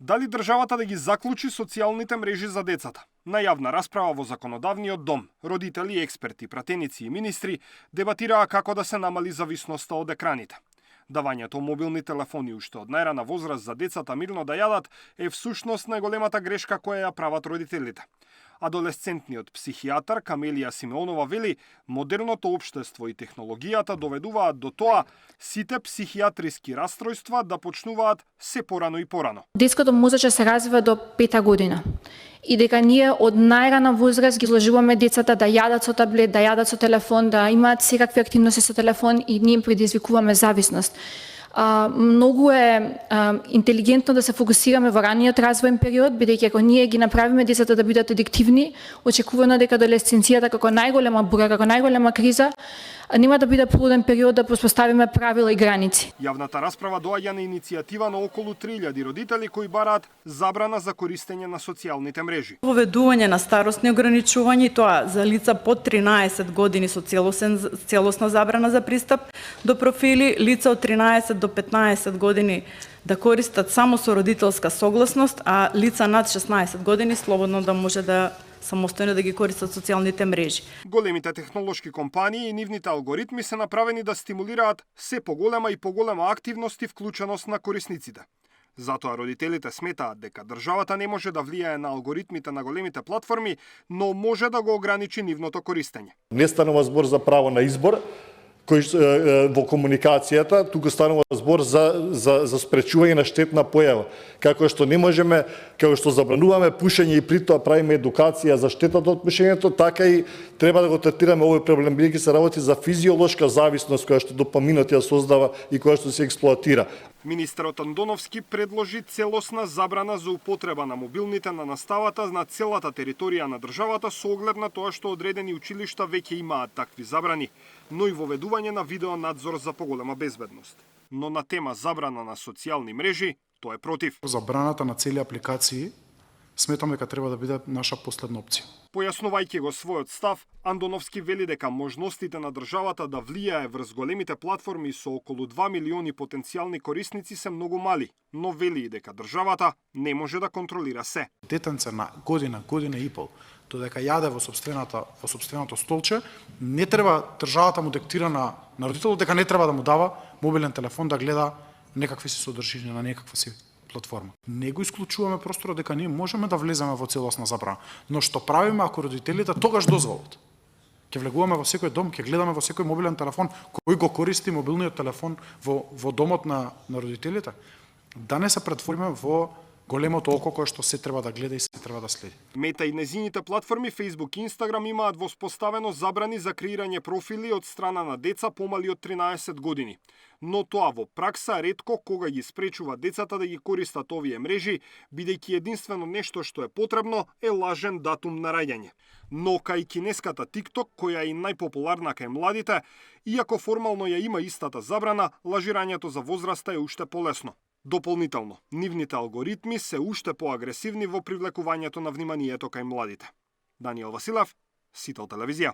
Дали државата да ги заклучи социјалните мрежи за децата? На јавна расправа во Законодавниот дом, родители, експерти, пратеници и министри дебатираа како да се намали зависноста од екраните. Давањето мобилни телефони уште од најрана возраст за децата мирно да јадат е всушност најголемата грешка која ја прават родителите. Адолесцентниот психијатар Камелија Симеонова вели, модерното општество и технологијата доведуваат до тоа сите психијатриски растројства да почнуваат се порано и порано. Детското мозъче се развива до 5 година. И дека ние од најрана возраст ги изложуваме децата да јадат со таблет, да јадат со телефон, да имаат секакви активности со телефон и ние им предизвикуваме зависност. Многу е интелигентно да се фокусираме во раниот развоен период, бидејќи ако ние ги направиме децата да бидат адиктивни, очекувано дека адолесценцијата како најголема бура, како најголема криза, нема да биде плоден период да поставиме правила и граници. Јавната расправа доаѓа на иницијатива на околу 3000 родители кои бараат забрана за користење на социјалните мрежи. Воведување на старосни ограничувања, и тоа за лица под 13 години со целосна забрана за пристап до профили, лица од 13 до 15 години да користат само со родителска согласност, а лица над 16 години слободно да може да самостојно да ги користат социјалните мрежи. Големите технолошки компании и нивните алгоритми се направени да стимулираат се поголема и поголема активност и вклученост на корисниците. Затоа родителите сметаат дека државата не може да влијае на алгоритмите на големите платформи, но може да го ограничи нивното користење. Не станува збор за право на избор, кој во комуникацијата, туку станува збор за спречување на штетна појава. Како што не можеме, како што забрануваме пушење и при тоа правиме едукација за штетата од пушењето, така и треба да го третираме овој проблем, бидејќи се работи за физиолошка зависност која што допаминот ја создава и која што се експлоатира. Министерот Андоновски предложи целосна забрана за употреба на мобилните на наставата на целата територија на државата со оглед на тоа што одредени училишта веќе имаат такви забрани, но и воведување на видеонадзор за поголема безбедност. Но на тема забрана на социјални мрежи, тој е против. Забраната на цели апликации сметам дека треба да биде наша последна опција. Појаснувајќи го својот став, Андоновски вели дека можностите на државата да влијае врз големите платформи со околу 2 милиони потенцијални корисници се многу мали, но вели и дека државата не може да контролира се. Детенце на година и пол, додека јаде во сопственото столче, не треба државата му диктира на родителот дека не треба да му дава мобилен телефон да гледа некакви си содржини на некаква си платформа. Не го исклучуваме просторот дека ние можеме да влеземе во целосна забрана, но што правиме ако родителите тогаш дозволат? Ќе влегуваме во секој дом, ќе гледаме во секој мобилен телефон кој го користи мобилниот телефон во домот на родителите? Да не се претвориме во големото око кое што се треба да гледа и се треба да следи. Мета и незините платформи Facebook и Instagram имаат воспоставено забрани за креирање профили од страна на деца помали од 13 години. Но тоа во пракса ретко кога ги спречува децата да ги користат овие мрежи, бидејќи единствено нешто што е потребно е лажен датум на раѓање. Но кај кинеската TikTok, која е и најпопуларна кај младите, иако формално ја има истата забрана, лажирањето за возраста е уште полесно. Дополнително, нивните алгоритми се уште поагресивни во привлекувањето на вниманието кај младите. Даниел Василев, Сител телевизија.